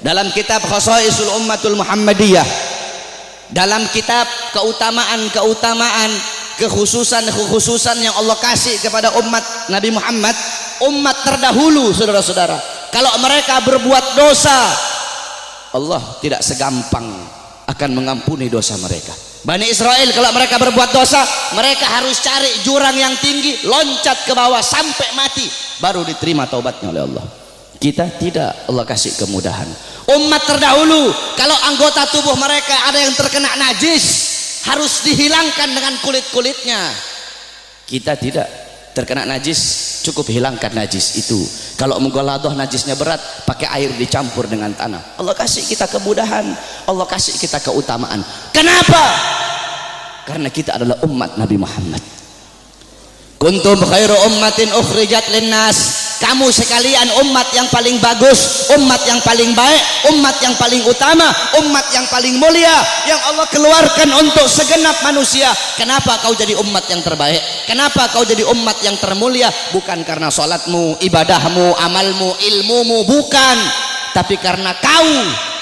dalam kitab Khasaisul Ummatul Muhammadiyah, dalam kitab keutamaan-keutamaan, kekhususan yang Allah kasih kepada umat Nabi Muhammad, umat terdahulu, saudara-saudara, kalau mereka berbuat dosa, Allah tidak segampang akan mengampuni dosa mereka. Bani Israel kalau mereka berbuat dosa, mereka harus cari jurang yang tinggi, loncat ke bawah sampai mati, baru diterima taubatnya oleh Allah. Kita tidak, Allah kasih kemudahan. Umat terdahulu kalau anggota tubuh mereka ada yang terkena najis, harus dihilangkan dengan kulit-kulitnya. Kita tidak, terkena najis cukup hilangkan najis itu. Kalau mughaladhah najisnya berat, pakai air dicampur dengan tanah. Allah kasih kita kemudahan, Allah kasih kita keutamaan. Kenapa? Karena kita adalah umat Nabi Muhammad. Kuntum khairu ummatin ukhrijat linnas. Kamu sekalian umat yang paling bagus, umat yang paling baik, umat yang paling utama, umat yang paling mulia yang Allah keluarkan untuk segenap manusia. Kenapa kau jadi umat yang terbaik? Kenapa kau jadi umat yang termulia? Bukan karena salatmu, ibadahmu, amalmu, ilmumu, bukan, tapi karena kau,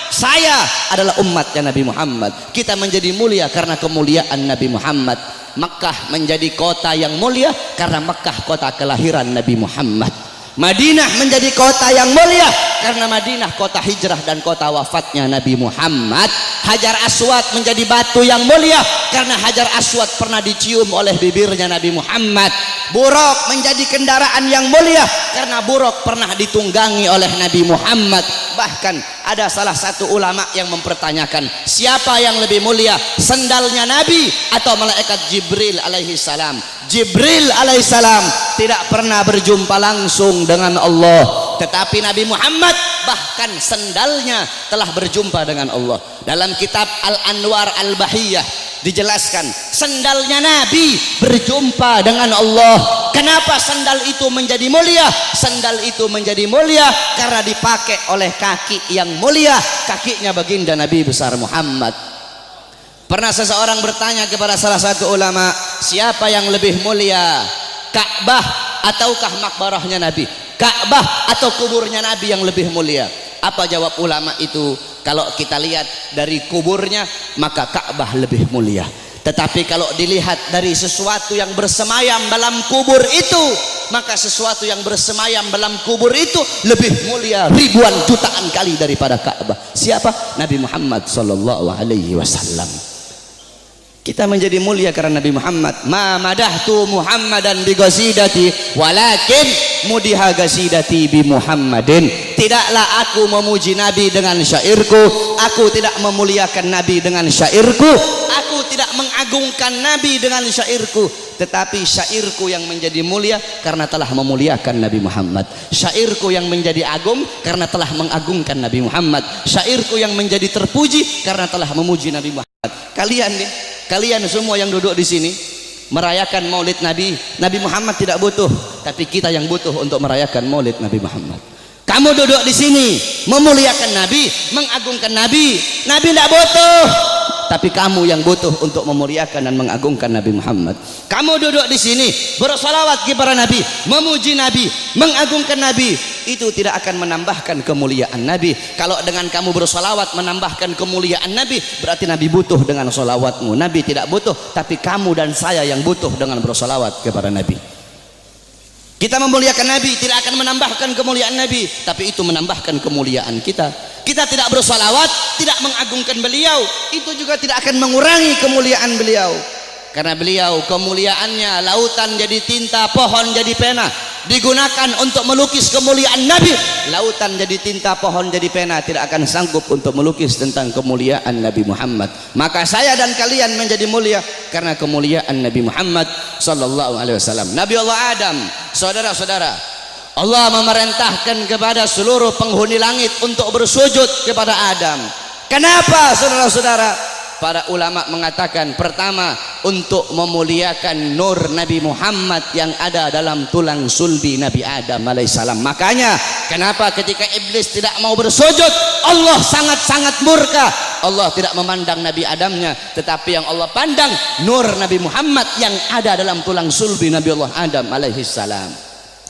saya adalah umatnya Nabi Muhammad. Kita menjadi mulia karena kemuliaan Nabi Muhammad. Makkah menjadi kota yang mulia karena Makkah kota kelahiran Nabi Muhammad. Madinah menjadi kota yang mulia karena Madinah kota hijrah dan kota wafatnya Nabi Muhammad. Hajar Aswad menjadi batu yang mulia karena Hajar Aswad pernah dicium oleh bibirnya Nabi Muhammad. Buraq menjadi kendaraan yang mulia karena Buraq pernah ditunggangi oleh Nabi Muhammad. Bahkan ada salah satu ulama yang mempertanyakan, siapa yang lebih mulia, sendalnya Nabi atau malaikat Jibril alaihi salam? Jibril alaihi salam tidak pernah berjumpa langsung dengan Allah, tetapi Nabi Muhammad bahkan sendalnya telah berjumpa dengan Allah. Dalam kitab Al-Anwar Al-Bahiyah dijelaskan, sendalnya Nabi berjumpa dengan Allah. Kenapa sandal itu menjadi mulia? Sandal itu menjadi mulia karena dipakai oleh kaki yang mulia, kakinya baginda Nabi besar Muhammad. Pernah seseorang bertanya kepada salah satu ulama, siapa yang lebih mulia, Ka'bah ataukah makbarahnya Nabi? Ka'bah atau kuburnya Nabi yang lebih mulia? Apa jawab ulama itu? Kalau kita lihat dari kuburnya, maka Ka'bah lebih mulia. Tetapi kalau dilihat dari sesuatu yang bersemayam dalam kubur itu, maka sesuatu yang bersemayam dalam kubur itu lebih mulia ribuan jutaan kali daripada Ka'bah. Siapa? Nabi Muhammad sallallahu alaihi wasallam. Kita menjadi mulia karena Nabi Muhammad. Ma madahtu Muhammadan bi qasidati walakin mudiha qasidati bi Muhammadin. Tidaklah aku memuji Nabi dengan syairku, aku tidak memuliakan Nabi dengan syairku, aku tidak mengagungkan Nabi dengan syairku, tetapi syairku yang menjadi mulia karena telah memuliakan Nabi Muhammad. Syairku yang menjadi agung karena telah mengagungkan Nabi Muhammad. Syairku yang menjadi terpuji karena telah memuji Nabi Muhammad. Kalian nih, kalian semua yang duduk di sini merayakan Maulid Nabi. Nabi Muhammad tidak butuh, tapi kita yang butuh untuk merayakan Maulid Nabi Muhammad. Kamu duduk di sini memuliakan Nabi, mengagungkan Nabi. Nabi tidak butuh, tapi kamu yang butuh untuk memuliakan dan mengagungkan Nabi Muhammad. Kamu duduk di sini bersolawat kepada Nabi, memuji Nabi, mengagungkan Nabi. Itu tidak akan menambahkan kemuliaan Nabi. Kalau dengan kamu bersolawat menambahkan kemuliaan Nabi, berarti Nabi butuh dengan solawatmu. Nabi tidak butuh, tapi kamu dan saya yang butuh dengan bersolawat kepada Nabi. Kita memuliakan Nabi tidak akan menambahkan kemuliaan Nabi, tapi itu menambahkan kemuliaan kita. Kita tidak bersolawat, tidak mengagungkan beliau, itu juga tidak akan mengurangi kemuliaan beliau. Karena beliau kemuliaannya lautan jadi tinta, pohon jadi pena, digunakan untuk melukis kemuliaan Nabi. Lautan jadi tinta, pohon jadi pena, tidak akan sanggup untuk melukis tentang kemuliaan Nabi Muhammad. Maka saya dan kalian menjadi mulia karena kemuliaan Nabi Muhammad sallallahu alaihi wasallam. Nabi Allah Adam, saudara-saudara, Allah memerintahkan kepada seluruh penghuni langit untuk bersujud kepada Adam. Kenapa, saudara-saudara? Para ulama mengatakan, pertama, untuk memuliakan nur Nabi Muhammad yang ada dalam tulang sulbi Nabi Adam alaihissalam. Makanya kenapa ketika iblis tidak mau bersujud, Allah sangat-sangat murka. Allah tidak memandang Nabi Adamnya, tetapi yang Allah pandang nur Nabi Muhammad yang ada dalam tulang sulbi Nabi Allah Adam alaihissalam.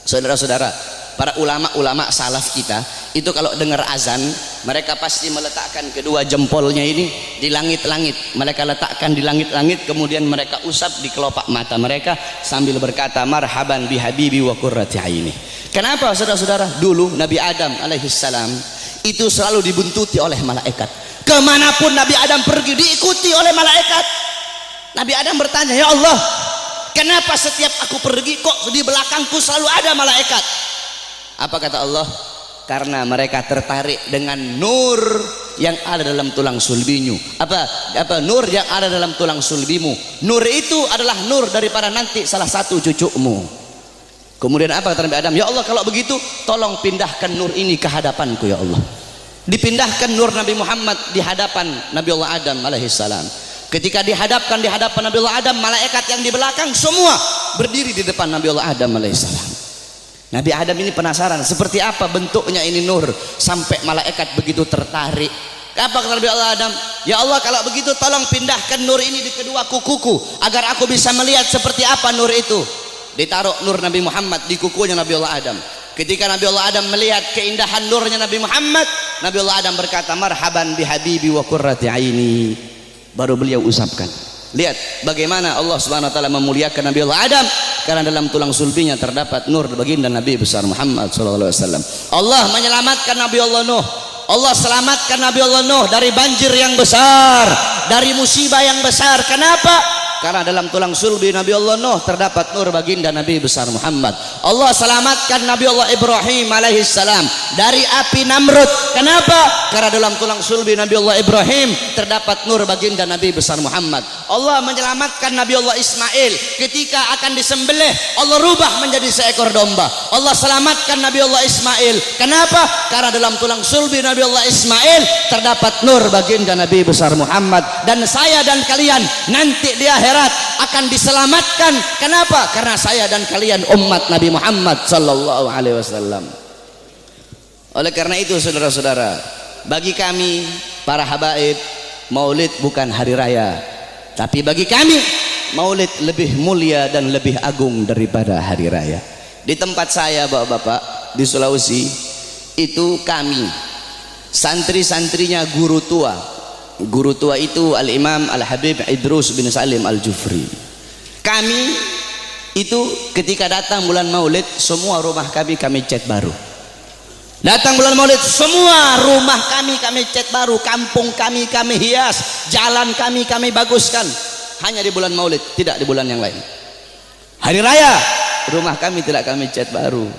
Saudara-saudara, para ulama-ulama salaf kita itu kalau dengar azan mereka pasti meletakkan kedua jempolnya ini di langit-langit, mereka letakkan di langit-langit, kemudian mereka usap di kelopak mata mereka sambil berkata marhaban bihabibi wa qurrati aini. Kenapa saudara-saudara? Dulu Nabi Adam alaihissalam itu selalu dibuntuti oleh malaikat, kemanapun Nabi Adam pergi diikuti oleh malaikat. Nabi Adam bertanya, ya Allah, kenapa setiap aku pergi kok di belakangku selalu ada malaikat? Apa kata Allah? Karena mereka tertarik dengan nur yang ada dalam tulang sulbimu. Apa nur yang ada dalam tulang sulbimu? Nur itu adalah nur daripada nanti salah satu cucumu. Kemudian apa kata Nabi Adam? Ya Allah, kalau begitu tolong pindahkan nur ini ke hadapanku ya Allah. Dipindahkan nur Nabi Muhammad di hadapan Nabi Allah Adam alaihissalam. Ketika dihadapkan di hadapan Nabi Allah Adam, malaikat yang di belakang semua berdiri di depan Nabi Allah Adam alaihissalam. Nabi Adam ini penasaran seperti apa bentuknya ini nur sampai malaikat begitu tertarik. Apa kata Nabi Allah Adam? Ya Allah, kalau begitu tolong pindahkan nur ini di kedua kukuku agar aku bisa melihat seperti apa nur itu. Ditaruh nur Nabi Muhammad di kukunya Nabi Allah Adam. Ketika Nabi Allah Adam melihat keindahan nurnya Nabi Muhammad, Nabi Allah Adam berkata marhaban bihabibi wa qurrati aini. Baru beliau usapkan. Lihat bagaimana Allah Subhanahu wa taala memuliakan Nabi Allah Adam karena dalam tulang sulbinya terdapat nur baginda Nabi besar Muhammad sallallahu alaihi wasallam. Allah menyelamatkan Nabi Allah Nuh. Allah selamatkan Nabi Allah Nuh dari banjir yang besar, dari musibah yang besar. Kenapa? Karena dalam tulang sulbi Nabi Allah Nuh terdapat nur baginda Nabi besar Muhammad. Allah selamatkan Nabi Allah Ibrahim alaihissalam dari api Namrud. Kenapa? Karena dalam tulang sulbi Nabi Allah Ibrahim terdapat nur baginda Nabi besar Muhammad. Allah menyelamatkan Nabi Allah Ismail ketika akan disembelih, Allah rubah menjadi seekor domba. Allah selamatkan Nabi Allah Ismail. Kenapa? Karena dalam tulang sulbi Nabi Allah Ismail terdapat nur baginda Nabi besar Muhammad. Dan saya dan kalian nanti di akhirat akan diselamatkan. Kenapa? Karena saya dan kalian umat Nabi Muhammad sallallahu alaihi wasallam. Oleh karena itu saudara-saudara, bagi kami para habaib, Maulid bukan hari raya, tapi bagi kami Maulid lebih mulia dan lebih agung daripada hari raya. Di tempat saya bapak-bapak di Sulawesi itu kami santri-santrinya guru tua. Guru tua itu Al-Imam Al-Habib Idrus bin Salim Al-Jufri. Kami itu ketika datang bulan Maulid, semua rumah kami cat baru. Datang bulan Maulid, semua rumah kami cat baru, kampung kami hias, jalan kami baguskan. Hanya di bulan Maulid, tidak di bulan yang lain. Hari raya, rumah kami tidak kami cat baru.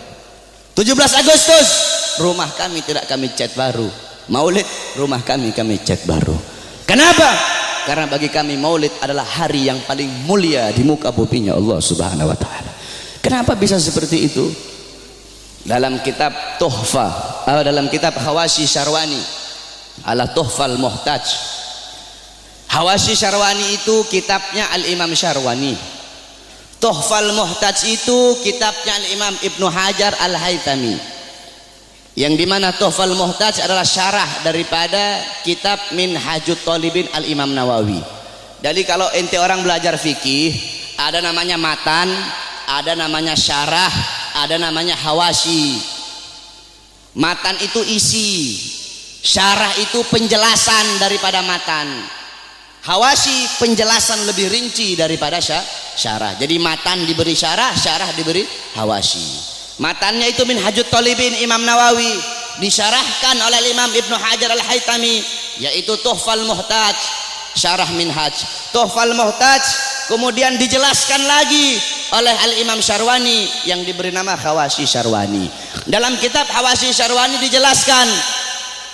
17 Agustus, rumah kami tidak kami cat baru. Maulid, rumah kami cat baru. Kenapa? Karena bagi kami Maulid adalah hari yang paling mulia di muka buminya Allah Subhanahu wa taala. Kenapa bisa seperti itu? Dalam kitab Tuhfa, dalam kitab Hawashi Syarwani ala Tuhfal Muhtaj. Hawashi Syarwani itu kitabnya Al-Imam Syarwani. Tuhfal Muhtaj itu kitabnya Al-Imam Ibnu Hajar Al-Haytami. Yang dimana Tuhfal Muhtaj adalah syarah daripada kitab Minhajut Talibin Al-Imam Nawawi. Jadi kalau ente orang belajar fikih, ada namanya matan, ada namanya syarah, ada namanya hawashi. Matan itu isi, syarah itu penjelasan daripada matan, hawashi penjelasan lebih rinci daripada syarah. Jadi matan diberi syarah, syarah diberi hawashi. Matannya itu Minhajut Talibin Imam Nawawi, disyarahkan oleh Imam Ibnu Hajar Al-Haytami, yaitu Tuhfal Muhtaj, syarah Minhaj. Tuhfal Muhtaj kemudian dijelaskan lagi oleh Al-Imam Syarwani yang diberi nama Hawashi Syarwani. Dalam kitab Hawashi Syarwani dijelaskan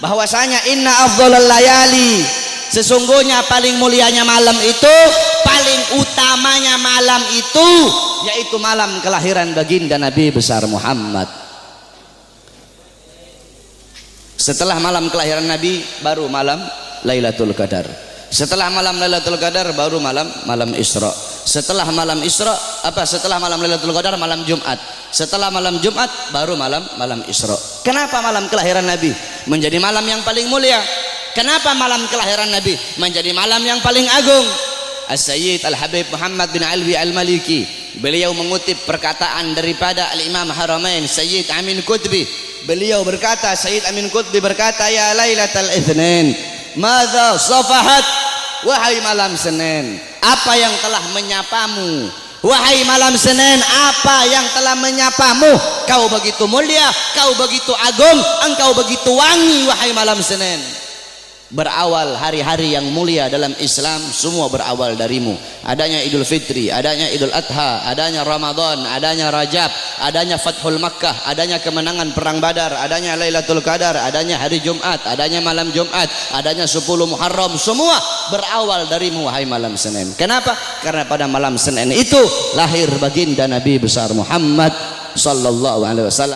bahwasanya inna afdhalal layali, sesungguhnya paling mulianya malam itu, paling utamanya malam itu, yaitu malam kelahiran baginda Nabi besar Muhammad. Setelah malam kelahiran Nabi baru malam Lailatul Qadar. Setelah malam Lailatul Qadar baru malam Isra. Setelah malam Isra setelah malam Lailatul Qadar malam Jumat. Setelah malam Jumat baru malam Isra. Kenapa malam kelahiran Nabi menjadi malam yang paling mulia? Kenapa malam kelahiran Nabi menjadi malam yang paling agung? As-Sayyid Al-Habib Muhammad bin Alwi Al-Maliki, beliau mengutip perkataan daripada Al-Imam Haramain Sayyid Amin Qutbi. beliau berkata, Sayyid Amin Qutbi berkata, ya Lailatul Itsnin, madza safahat, wahai malam Senin, apa yang telah menyapamu? Wahai malam Senin, apa yang telah menyapamu? Kau begitu mulia, kau begitu agung, engkau begitu wangi, wahai malam Senin. Berawal hari-hari yang mulia dalam Islam, semua berawal darimu. Adanya Idul Fitri, adanya Idul Adha, adanya Ramadan, adanya Rajab, adanya Fathul Makkah, adanya kemenangan perang Badar, adanya Lailatul Qadar, adanya hari Jumat, adanya malam Jumat, adanya 10 Muharram, semua berawal darimu wahai malam Senin. Kenapa? Karena pada malam Senin itu lahir baginda Nabi besar Muhammad sallallahu alaihi wasallam.